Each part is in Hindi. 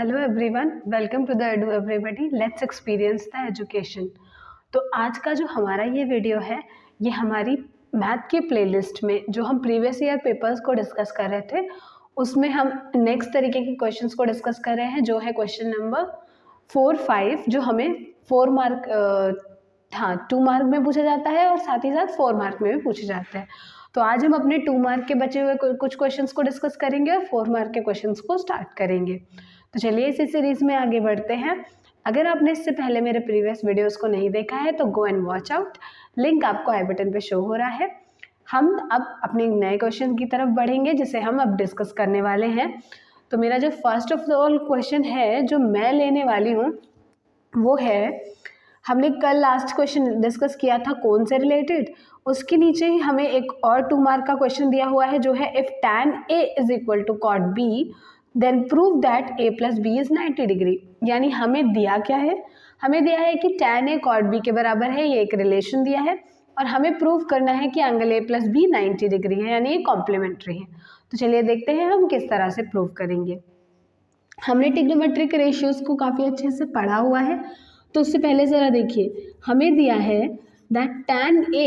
Hello everyone, welcome to the edu everybody, let's experience the education. तो आज का जो हमारा ये वीडियो है, ये हमारी मैथ की प्लेलिस्ट में जो हम प्रीवियस ईयर पेपर्स को डिस्कस कर रहे थे, उसमें हम नेक्स्ट तरीके के क्वेश्चंस को डिस्कस कर रहे हैं, जो है क्वेश्चन नंबर 4, 5, जो हमें 4 मार्क 2 मार्क में पूछा जाता है और साथ ही साथ 4 मार्क में भी पूछे जाते हैं। तो आज हम अपने 2 मार्क के बचे हुए कुछ क्वेश्चंस को डिस्कस करेंगे और 4 मार्क के क्वेश्चंस को स्टार्ट करेंगे। तो चलिए इसी सीरीज में आगे बढ़ते हैं। अगर आपने इससे पहले मेरे प्रीवियस वीडियोस को नहीं देखा है तो go and watch out, link आपको आई बटन पे शो हो रहा है। हम अब अपने नए क्वेश्चन की तरफ बढ़ेंगे जिसे हम अब डिस्कस करने वाले हैं। तो मेरा जो फर्स्ट ऑफ ऑल क्वेश्चन है जो मैं लेने वाली हूँ वो है, हमने कल लास्ट क्वेश्चन डिस्कस किया था कौन से रिलेटेड, उसके नीचे ही हमें एक और 2 मार्क का क्वेश्चन दिया हुआ है जो है if tan A is equal to cot B then prove that A plus B is 90 degree. यानी हमें दिया क्या है, हमें दिया है कि tan A cot B के बराबर है, ये एक रिलेशन दिया है और हमें प्रूव करना है कि angle A plus B 90 degree है, यानी ये कॉम्प्लीमेंट्री है। तो चलिए देखते हैं हम किस तरह से प्रूव करेंगे। हमने ट्रिग्नोमेट्रिक रेशियोज को काफ़ी अच्छे से पढ़ा हुआ है, तो उससे पहले ज़रा देखिए, हमें दिया है that tan A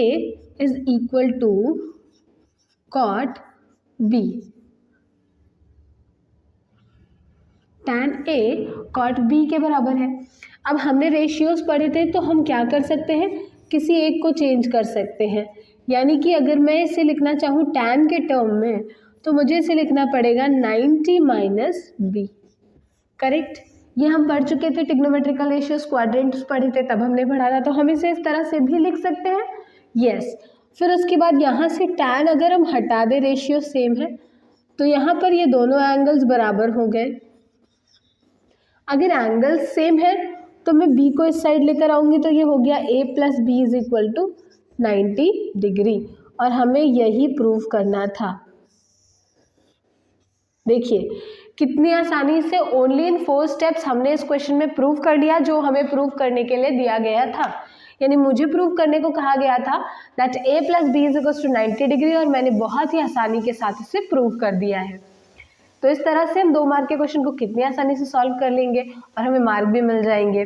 is equal to cot B। tan A cot B के बराबर है। अब हमने रेशियोज पढ़े थे तो हम क्या कर सकते हैं, किसी एक को चेंज कर सकते हैं। यानी कि अगर मैं इसे लिखना चाहूँ tan के टर्म में तो मुझे इसे लिखना पड़ेगा 90 माइनस बी। करेक्ट, ये हम पढ़ चुके थे, ट्रिग्नोमेट्रिकल रेशियोज क्वाड्रेंट्स पढ़े थे तब हमने पढ़ा था, तो हम इसे इस तरह से भी लिख सकते हैं। यस, फिर उसके बाद यहाँ से tan अगर हम हटा दें, रेशियो सेम है, तो यहाँ पर ये दोनों एंगल्स बराबर हो गए। अगर एंगल सेम है तो मैं b को इस साइड लेकर आऊँगी तो ये हो गया a plus B is equal to 90 degree, और हमें यही प्रूव करना था। देखिए कितनी आसानी से ओनली इन 4 स्टेप्स हमने इस क्वेश्चन में प्रूव कर लिया जो हमें प्रूव करने के लिए दिया गया था। यानी मुझे प्रूव करने को कहा गया था that a plus B is equal to 90 degree, और मैंने बहुत ही आसानी के साथ इसे प्रूव कर दिया है। तो इस तरह से हम 2 मार्क के क्वेश्चन को कितनी आसानी से सॉल्व कर लेंगे और हमें मार्क भी मिल जाएंगे।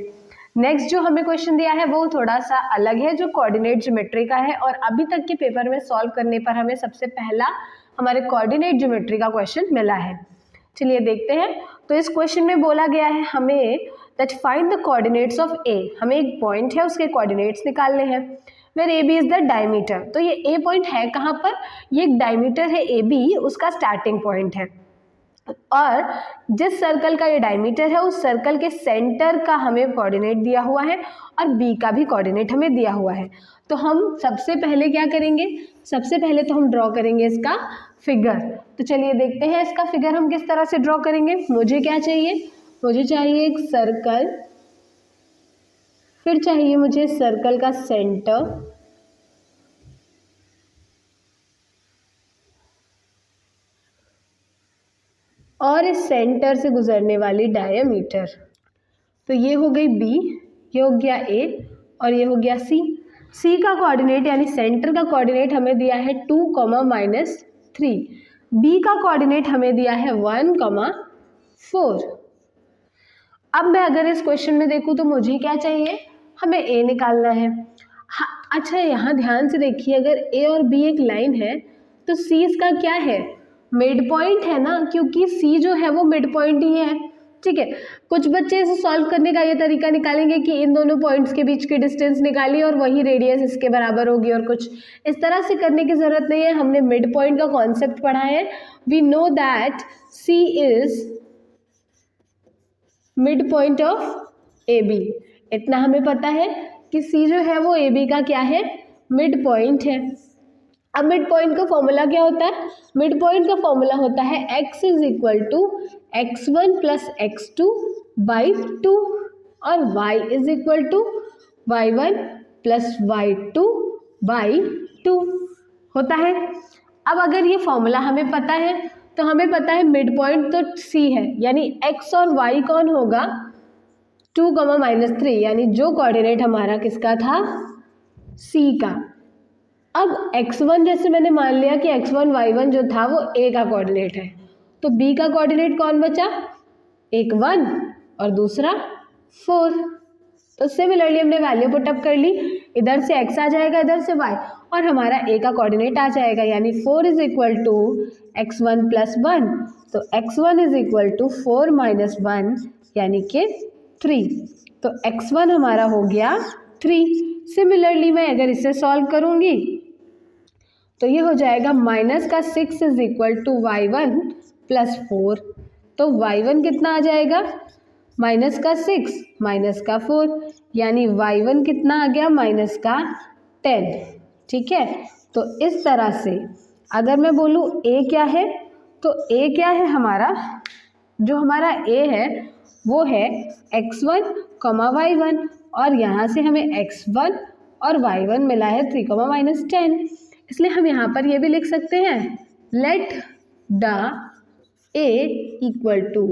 नेक्स्ट जो हमें क्वेश्चन दिया है वो थोड़ा सा अलग है, जो कोऑर्डिनेट ज्योमेट्री का है, और अभी तक के पेपर में सॉल्व करने पर हमें सबसे पहला हमारे कोऑर्डिनेट ज्योमेट्री का क्वेश्चन मिला है। चलिए देखते हैं। तो इस क्वेश्चन में बोला गया है हमें that find the coordinates of A. हमें एक पॉइंट है, उसके कोऑर्डिनेट्स निकालने हैं। Where A B is the diameter. तो ये ए पॉइंट है कहाँ पर, ये एक डायमीटर है ए बी, उसका स्टार्टिंग पॉइंट है, और जिस सर्कल का ये डायमीटर है उस सर्कल के सेंटर का हमें कोऑर्डिनेट दिया हुआ है और बी का भी कोऑर्डिनेट हमें दिया हुआ है। तो हम सबसे पहले क्या करेंगे, सबसे पहले तो हम ड्रॉ करेंगे इसका फिगर। तो चलिए देखते हैं इसका फिगर हम किस तरह से ड्रॉ करेंगे। मुझे क्या चाहिए, मुझे चाहिए एक सर्कल, फिर चाहिए मुझे सर्कल का सेंटर, और इस सेंटर से गुजरने वाली डायमीटर। तो ये हो गई बी, ये हो गया ए, और ये हो गया सी। सी का कोऑर्डिनेट यानी सेंटर का कोऑर्डिनेट हमें दिया है 2, -3। बी का कोऑर्डिनेट हमें दिया है 1, 4। अब मैं अगर इस क्वेश्चन में देखूँ तो मुझे क्या चाहिए, हमें ए निकालना है। हाँ, अच्छा यहाँ ध्यान से देखिए, अगर ए और बी एक लाइन है तो सी इसका क्या है, मिड पॉइंट है ना, क्योंकि सी जो है वो मिड पॉइंट ही है। ठीक है, कुछ बच्चे इसे सॉल्व करने का ये तरीका निकालेंगे कि इन दोनों पॉइंट्स के बीच की डिस्टेंस निकाली और वही रेडियस इसके बराबर होगी, और कुछ इस तरह से करने की ज़रूरत नहीं है। हमने मिड पॉइंट का कॉन्सेप्ट पढ़ा है। We know that C is mid point of A B. इतना हमें पता है कि सी जो है वो ए बी का क्या है, मिड पॉइंट है। अब मिड पॉइंट का फॉर्मूला क्या होता है, मिड पॉइंट का फॉर्मूला होता है x is equal to x1 plus x2 by 2, और y is equal to y1 plus y2 by 2 होता है। अब अगर ये फॉर्मूला हमें पता है तो हमें पता है मिड पॉइंट तो c है, यानी x और y कौन होगा, 2, -3, यानी जो कोऑर्डिनेट हमारा किसका था, c का। अब x1 जैसे मैंने मान लिया कि x1 y1 जो था वो a का कोऑर्डिनेट है, तो b का कोऑर्डिनेट कौन बचा, एक 1 और दूसरा 4। तो सिमिलरली हमने वैल्यू पुट अप कर ली, इधर से x आ जाएगा, इधर से y, और हमारा a का कोऑर्डिनेट आ जाएगा, यानी 4 is equal to x1 plus 1। तो x1 is equal to 4 minus 1 यानी कि 3। तो x1 हमारा हो गया 3। सिमिलरली मैं अगर इसे सॉल्व करूंगी तो ये हो जाएगा माइनस का 6 is equal to y1 plus 4। तो y1 कितना आ जाएगा, माइनस का 6 माइनस का 4, यानी y1 कितना आ गया, माइनस का 10। ठीक है, तो इस तरह से अगर मैं बोलूँ a क्या है, तो a क्या है हमारा, जो हमारा a है वो है x1 y1, और यहाँ से हमें x1 और y1 मिला है 3 माइनस 10। इसलिए हम यहाँ पर ये भी लिख सकते हैं, let the a equal to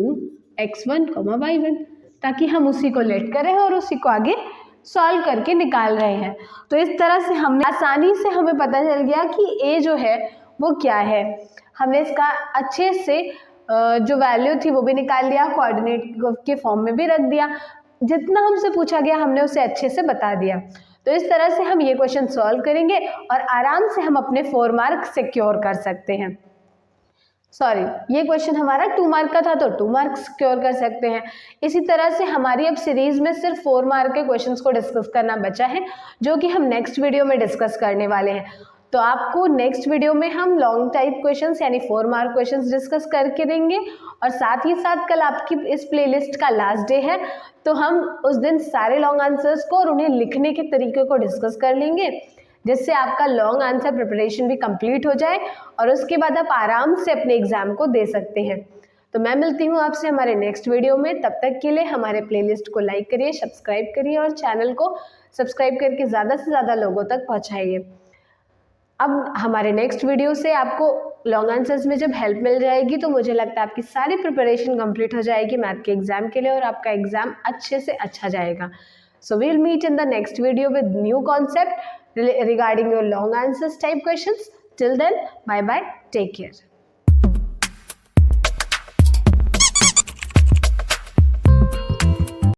x1 y1, ताकि हम उसी को लेट कर रहे हैं और उसी को आगे सॉल्व करके निकाल रहे हैं। तो इस तरह से हमने आसानी से हमें पता चल गया कि a जो है वो क्या है। हमने इसका अच्छे से जो वैल्यू थी वो भी निकाल लिया, कोऑर्डिनेट के फॉर्म में भी रख दिया, जितना हमसे पूछा गया हमने उसे अच्छे से बता दिया। तो इस तरह से हम ये क्वेश्चन सॉल्व करेंगे और आराम से हम अपने 4 मार्क सिक्योर कर सकते हैं। सॉरी, ये क्वेश्चन हमारा 2 मार्क का था तो 2 मार्क सिक्योर कर सकते हैं। इसी तरह से हमारी अब सीरीज में सिर्फ 4 मार्क के क्वेश्चंस को डिस्कस करना बचा है, जो कि हम नेक्स्ट वीडियो में डिस्कस करने वाले हैं। तो आपको नेक्स्ट वीडियो में हम लॉन्ग टाइप क्वेश्चंस यानी 4 मार्क क्वेश्चंस डिस्कस करके देंगे, और साथ ही साथ कल आपकी इस प्लेलिस्ट का लास्ट डे है, तो हम उस दिन सारे लॉन्ग आंसर्स को और उन्हें लिखने के तरीके को डिस्कस कर लेंगे, जिससे आपका लॉन्ग आंसर प्रिपरेशन भी कंप्लीट हो जाए और उसके बाद आप आराम से अपने एग्जाम को दे सकते हैं। तो मैं मिलती हूँ आपसे हमारे नेक्स्ट वीडियो में। तब तक के लिए हमारे प्लेलिस्ट को लाइक करिए, सब्सक्राइब करिए और चैनल को सब्सक्राइब करके ज़्यादा से ज़्यादा लोगों तक पहुँचाइए। अब हमारे नेक्स्ट वीडियो से आपको लॉन्ग आंसर्स में जब हेल्प मिल जाएगी तो मुझे लगता है आपकी सारी प्रिपरेशन कंप्लीट हो जाएगी मैथ के एग्जाम के लिए, और आपका एग्जाम अच्छे से अच्छा जाएगा। So we'll meet in the next video with new concept regarding your long answers type questions. Till then, bye bye, take care.